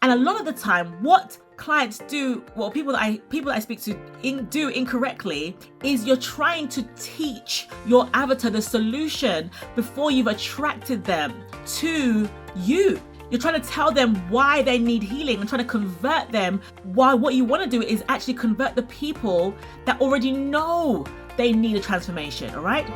And a lot of the time, what clients do, well, people that I speak to do incorrectly, is you're trying to teach your avatar the solution before you've attracted them to you. You're trying to tell them why they need healing and trying to convert them, while what you want to do is actually convert the people that already know they need a transformation, all right?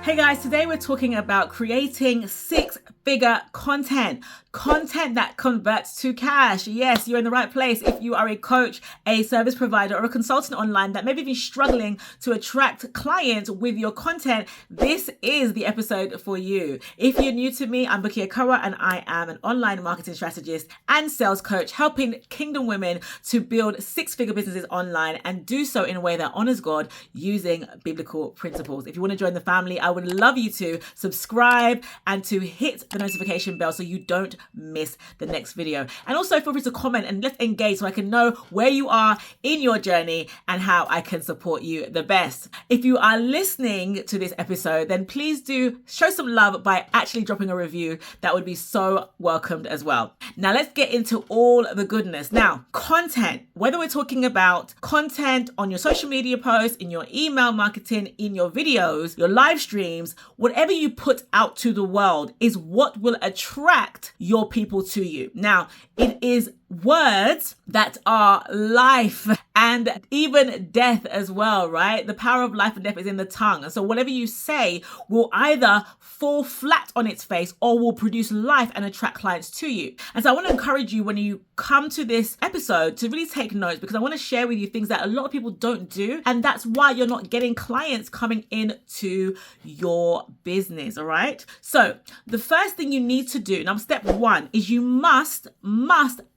Hey guys, today we're talking about creating six-figure content that converts to cash. Yes, you're in the right place. If you are a coach, a service provider, or a consultant online that maybe be struggling to attract clients with your content, this is the episode for you. If you're new to me, I'm Bukia Kawa, and I am an online marketing strategist and sales coach, helping kingdom women to build six-figure businesses online and do so in a way that honors God using biblical principles. If you want to join the family, I would love you to subscribe and to hit the notification bell so you don't miss the next video. And also feel free to comment and let's engage so I can know where you are in your journey and how I can support you the best. If you are listening to this episode, then please do show some love by actually dropping a review. That would be so welcomed as well. Now let's get into all the goodness. Now, content, whether we're talking about content on your social media posts, in your email marketing, in your videos, your live streams, whatever you put out to the world is what will attract your people to you. Now, it is words that are life and even death as well, right? The power of life and death is in the tongue. And so whatever you say will either fall flat on its face or will produce life and attract clients to you. And so I want to encourage you when you come to this episode to really take notes, because I want to share with you things that a lot of people don't do. And that's why you're not getting clients coming into your business, all right? So the first thing you need to do, now step one, is you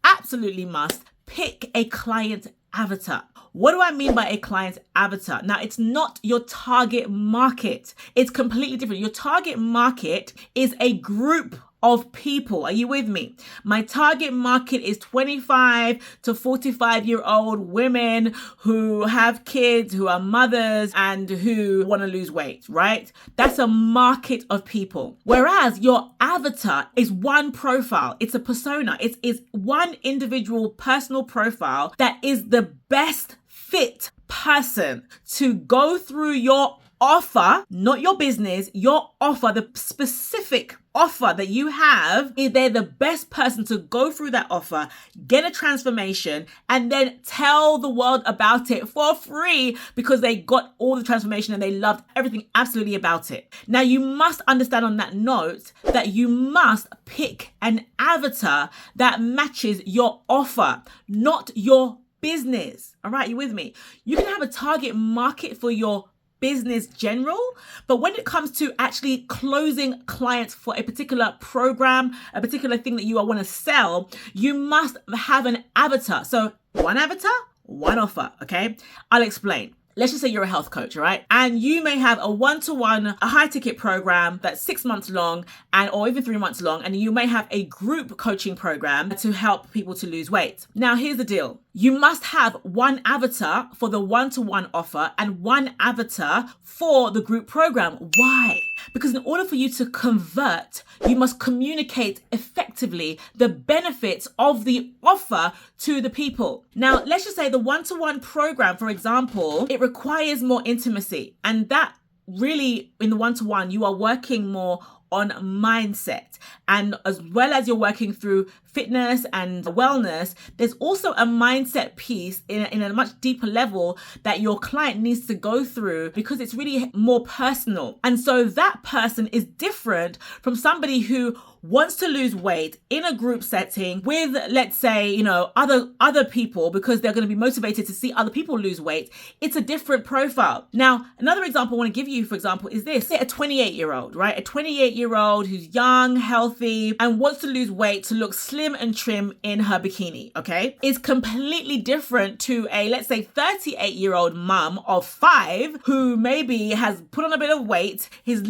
absolutely must pick a client avatar. What do I mean by a client avatar? Now, it's not your target market. It's completely different. Your target market is a group of people. Are you with me? My target market is 25 to 45-year-old women who have kids, who are mothers, and who want to lose weight, right? That's a market of people. Whereas your avatar is one profile. It's a persona. It's one individual personal profile that is the best fit person to go through your offer, not your business, your offer, the specific offer that you have. They're the best person to go through that offer, get a transformation, and then tell the world about it for free because they got all the transformation and they loved everything absolutely about it. Now, you must understand on that note that you must pick an avatar that matches your offer, not your business. All right, you with me? You can have a target market for your business general, but when it comes to actually closing clients for a particular program, a particular thing that you want to sell, you must have an avatar. So one avatar, one offer, okay? I'll explain. Let's just say you're a health coach, right? And you may have a one-to-one, a high-ticket program that's 6 months long or even 3 months long, and you may have a group coaching program to help people to lose weight. Now, here's the deal. You must have one avatar for the one-to-one offer and one avatar for the group program. Why? Because in order for you to convert, you must communicate effectively the benefits of the offer to the people. Now, let's just say the one-to-one program, for example, it requires more intimacy. And that really, in the one-to-one, you are working more on mindset. And as well as you're working through fitness and wellness, there's also a mindset piece in a much deeper level that your client needs to go through because it's really more personal. And so that person is different from somebody who wants to lose weight in a group setting with, let's say, other people, because they're going to be motivated to see other people lose weight. It's a different profile. Now, another example I want to give you, for example, is this. Say a 28-year-old, right? A 28-year-old 38-year-old who's young, healthy, and wants to lose weight to look slim and trim in her bikini, okay? Is completely different to a, let's say, 38-year-old mum of 5 who maybe has put on a bit of weight, has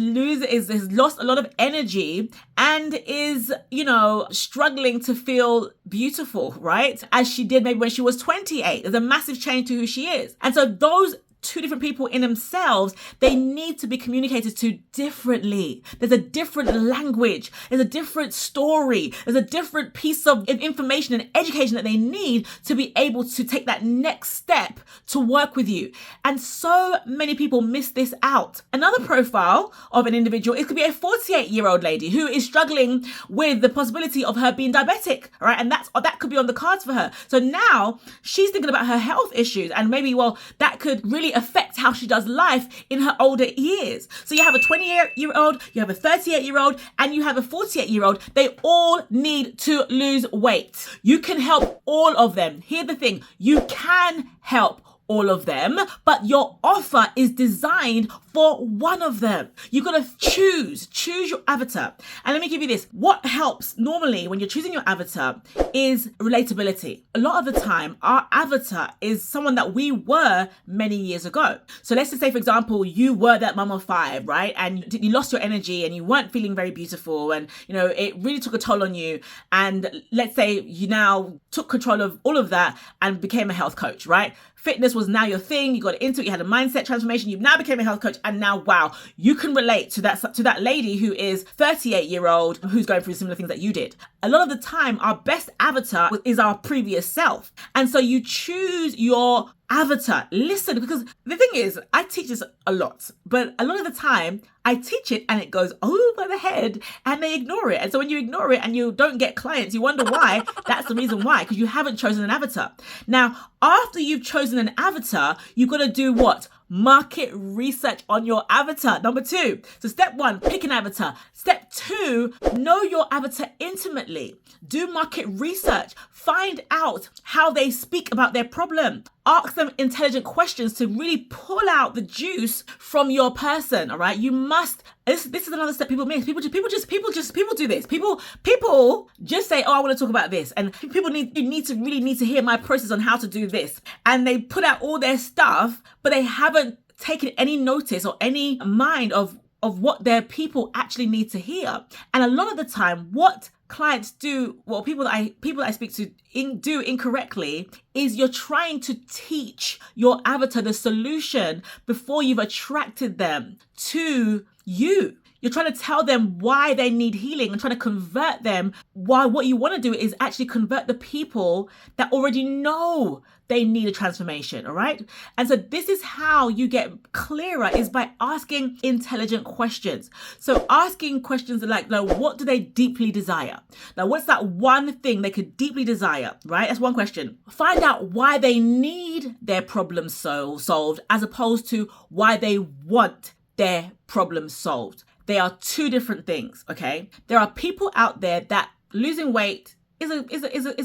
lost a lot of energy, and is, struggling to feel beautiful, right? As she did maybe when she was 28. There's a massive change to who she is. And so those two different people in themselves, they need to be communicated to differently. There's a different language, there's a different story, there's a different piece of information and education that they need to be able to take that next step to work with you. And so many people miss this out. Another profile of an individual, it could be a 48-year-old lady who is struggling with the possibility of her being diabetic, right? And that could be on the cards for her. So now she's thinking about her health issues, and maybe, that could really affect how she does life in her older years. So you have a 20-year-old, you have a 38-year-old, and you have a 48-year-old. They all need to lose weight. You can help all of them. Here's the thing, you can help all of them, but your offer is designed for one of them. You got to choose your avatar. And let me give you this. What helps normally when you're choosing your avatar is relatability. A lot of the time, our avatar is someone that we were many years ago. So let's just say, for example, you were that mum of 5, right? And you lost your energy and you weren't feeling very beautiful, and it really took a toll on you. And let's say you now took control of all of that and became a health coach, right? Fitness was now your thing. You got into it. You had a mindset transformation. You now became a health coach. And now, wow, you can relate to that lady who is 38-year-old who's going through similar things that you did. A lot of the time, our best avatar is our previous self. And so you choose your avatar. Listen, because the thing is, I teach this a lot, but a lot of the time I teach it and it goes over the head and they ignore it. And so when you ignore it and you don't get clients, you wonder why. That's the reason why, because you haven't chosen an avatar. Now, after you've chosen an avatar, you've got to do what? Market research on your avatar. Number 2. So step 1, pick an avatar. Step 2, know your avatar intimately. Do market research. Find out how they speak about their problem. Ask them intelligent questions to really pull out the juice from your person. All right. You must. This is another step people miss. People do this. People just say, "Oh, I want to talk about this," and people need to hear my process on how to do this, and they put out all their stuff, but they haven't taken any notice or any mind of what their people actually need to hear. And a lot of the time, what clients do, people that I speak to do incorrectly, is you're trying to teach your avatar the solution before you've attracted them to you. You're trying to tell them why they need healing and trying to convert them, while what you want to do is actually convert the people that already know they need a transformation, all right? And so this is how you get clearer, is by asking intelligent questions. So asking questions like, now, what do they deeply desire? Now, what's that one thing they could deeply desire, right? That's one question. Find out why they need their problem solved, as opposed to why they want their problem solved. They are two different things, okay? There are people out there that losing weight is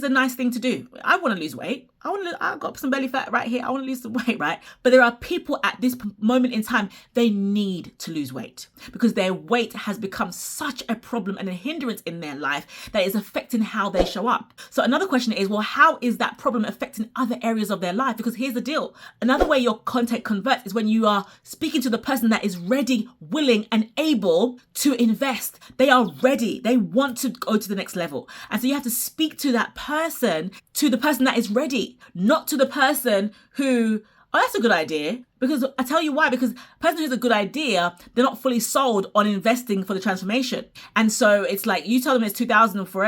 a nice thing to do. I want to lose weight. I've got some belly fat right here. I want to lose some weight, right? But there are people at this moment in time, they need to lose weight because their weight has become such a problem and a hindrance in their life that is affecting how they show up. So another question is, well, how is that problem affecting other areas of their life? Because here's the deal. Another way your content converts is when you are speaking to the person that is ready, willing, and able to invest. They are ready. They want to go to the next level. And so you have to speak to that person, to the person that is ready, not to the person who, oh, that's a good idea. Because I tell you why, because the person who's a good idea, they're not fully sold on investing for the transformation. And so it's like, you tell them it's 2,000 for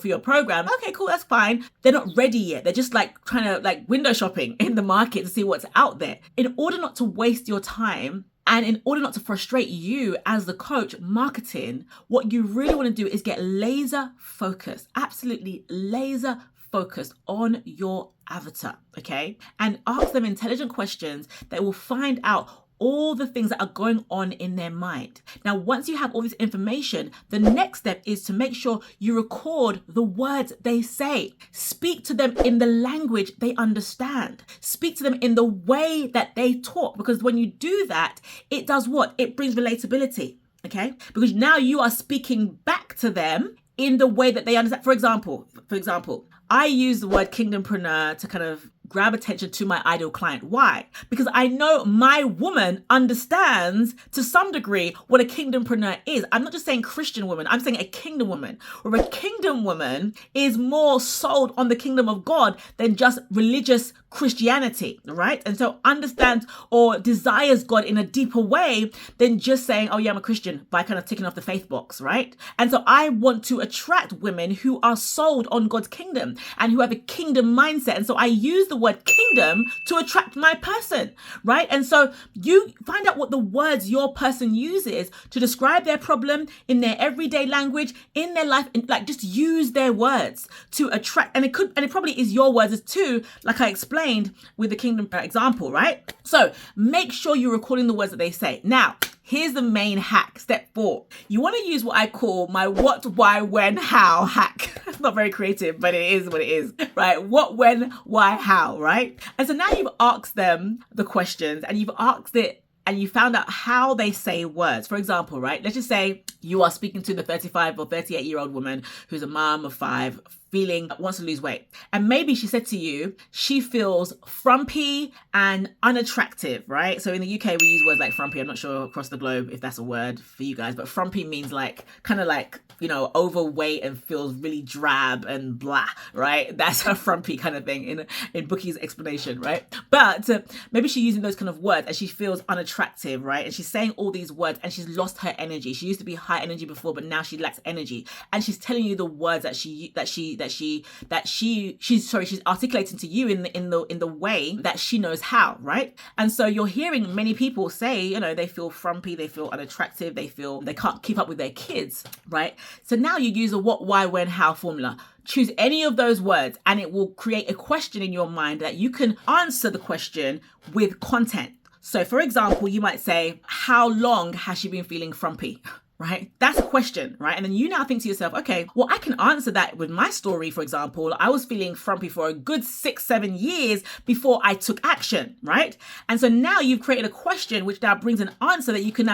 your program. Okay, cool, that's fine. They're not ready yet. They're just like trying to like window shopping in the market to see what's out there. In order not to waste your time, and in order not to frustrate you as the coach marketing, what you really want to do is get laser focused, absolutely laser focused on your avatar, okay? And ask them intelligent questions that will find out all the things that are going on in their mind. Now, once you have all this information, the next step is to make sure you record the words they say. Speak to them in the language they understand. Speak to them in the way that they talk, because when you do that, it does what? It brings relatability. Okay? Because now you are speaking back to them in the way that they understand. For example, I use the word kingdompreneur to kind of grab attention to my ideal client. Why? Because I know my woman understands to some degree what a kingdompreneur is. I'm not just saying Christian woman, I'm saying a kingdom woman. Where a kingdom woman is more sold on the kingdom of God than just religious Christianity, right? And so understands or desires God in a deeper way than just saying, oh yeah, I'm a Christian, by kind of ticking off the faith box, right? And so I want to attract women who are sold on God's kingdom and who have a kingdom mindset. And so I use the word kingdom to attract my person, right? And so you find out what the words your person uses to describe their problem in their everyday language, in their life, and like just use their words to attract. And it probably is your words as too, like I explained with the kingdom example, right? So make sure you're recording the words that they say. Now, here's the main hack. Step 4. You want to use what I call my what, why, when, how hack. It's not very creative, but it is what it is, right? What, when, why, how, right? And so now you've asked them the questions and you've asked it and you found out how they say words. For example, right? Let's just say you are speaking to the 35 or 38-year-old woman who's a mom of 5, wants to lose weight. And maybe she said to you, she feels frumpy and unattractive, right? So in the UK, we use words like frumpy. I'm not sure across the globe if that's a word for you guys, but frumpy means like, kind of like, you know, overweight and feels really drab and blah, right? That's a frumpy kind of thing in Bookie's explanation, right? But maybe she's using those kind of words and she feels unattractive, right? And she's saying all these words and she's lost her energy. She used to be high energy before, but now she lacks energy. And she's telling you the words that she's articulating to you in the way that she knows how, right? And so you're hearing many people say, you know, they feel frumpy, they feel unattractive, they feel they can't keep up with their kids, right? So now you use a what, why, when, how formula. Choose any of those words and it will create a question in your mind that you can answer the question with content. So for example, you might say, how long has she been feeling frumpy? Right? That's a question, right? And then you now think to yourself, okay, well, I can answer that with my story. For example, I was feeling frumpy for a good 6-7 years before I took action, right? And so now you've created a question which now brings an answer that you can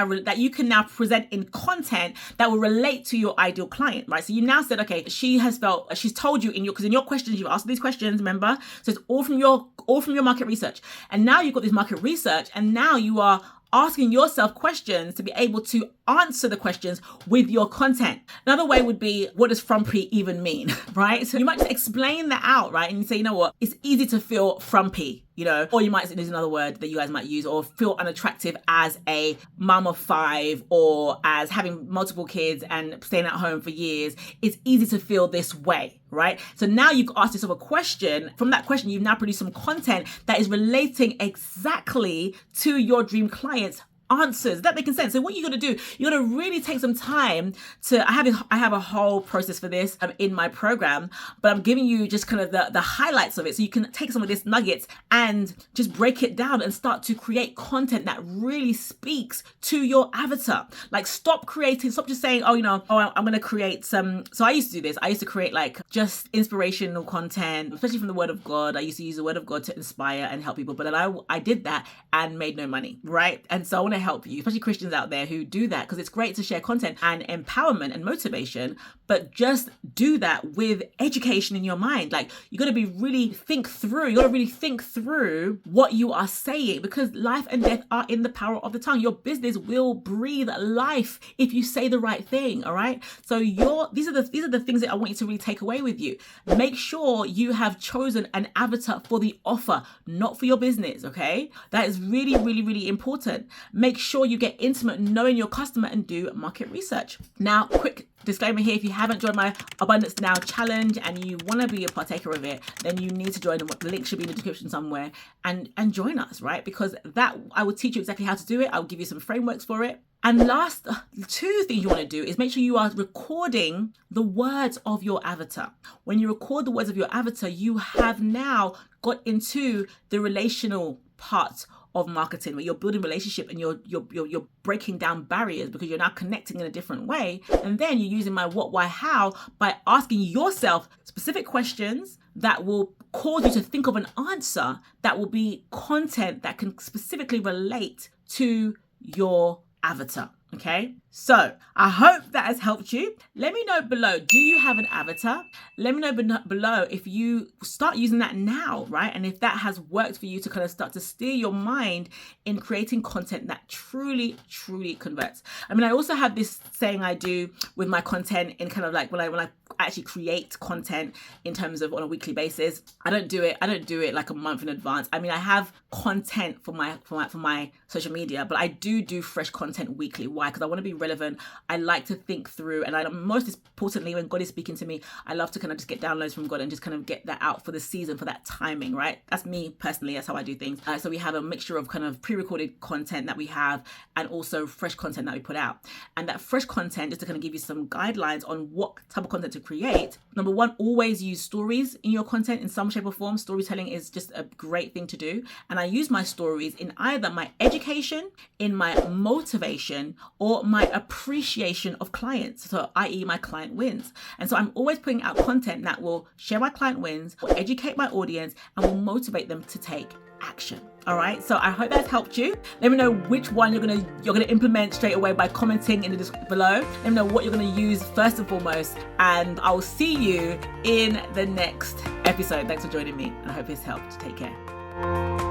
now present in content that will relate to your ideal client, right? So you now said, okay, she's told you because in your questions, you've asked these questions, remember? So it's all from your market research. And now you've got this market research and now you are asking yourself questions to be able to answer the questions with your content. Another way would be, what does frumpy even mean, right? So you might just explain that out, right? And you say, you know what, it's easy to feel frumpy, you know, or you might, there's another word that you guys might use, or feel unattractive as a mom of 5 or as having multiple kids and staying at home for years. It's easy to feel this way, right? So now you've asked yourself a question. From that question, you've now produced some content that is relating exactly to your dream client's answers. That making sense? So what you got to do, you got to really take some time to, I have a whole process for this in my program, but I'm giving you just kind of the highlights of it. So you can take some of these nuggets and just break it down and start to create content that really speaks to your avatar. Like stop just saying, I'm going to create some. So I used to do this. I used to create like just inspirational content, especially from the word of God. I used to use the word of God to inspire and help people, but then I did that and made no money, right? And so I want to help you, especially Christians out there who do that, because it's great to share content and empowerment and motivation, but just do that with education in your mind. Like you got to really think through what you are saying, because life and death are in the power of the tongue. Your business will breathe life if you say the right thing. All right. So these are the things that I want you to really take away with you. Make sure you have chosen an avatar for the offer, not for your business. Okay. That is really, really, really important. Make sure you get intimate knowing your customer and do market research. Now, quick disclaimer here, if you haven't joined my Abundance Now challenge and you want to be a partaker of it, then you need to join. The link should be in the description somewhere and join us, right? Because that I will teach you exactly how to do it. I'll give you some frameworks for it. And last, 2 things you want to do is make sure you are recording the words of your avatar. When you record the words of your avatar, you have now got into the relational part of marketing, where you're building relationship and you're breaking down barriers because you're now connecting in a different way. And then you're using my what, why, how by asking yourself specific questions that will cause you to think of an answer that will be content that can specifically relate to your avatar. Okay. So I hope that has helped you. Let me know below, do you have an avatar? Let me know below if you start using that now, right? And if that has worked for you to kind of start to steer your mind in creating content that truly, truly converts. I mean, I also have this saying I do with my content in kind of like when I actually create content in terms of on a weekly basis. I don't do it like a month in advance. I mean, I have content for my social media, but I do fresh content weekly. Why? Because I want to be relevant. I like to think through, and most importantly, when God is speaking to me, I love to kind of just get downloads from God and just kind of get that out for the season, for that timing, right? That's me personally. That's how I do things. So we have a mixture of kind of pre-recorded content that we have and also fresh content that we put out. And that fresh content, just to kind of give you some guidelines on what type of content to create. Number one, always use stories in your content in some shape or form. Storytelling is just a great thing to do. And I use my stories in either my education, in my motivation, or my appreciation of clients. So i.e. my client wins. And so I'm always putting out content that will share my client wins, will educate my audience, and will motivate them to take action. All right. So I hope that's helped you. Let me know which one you're gonna implement straight away by commenting in the description below. Let me know what you're gonna use first and foremost, and I will see you in the next episode. Thanks for joining me, and I hope it's helped. Take care.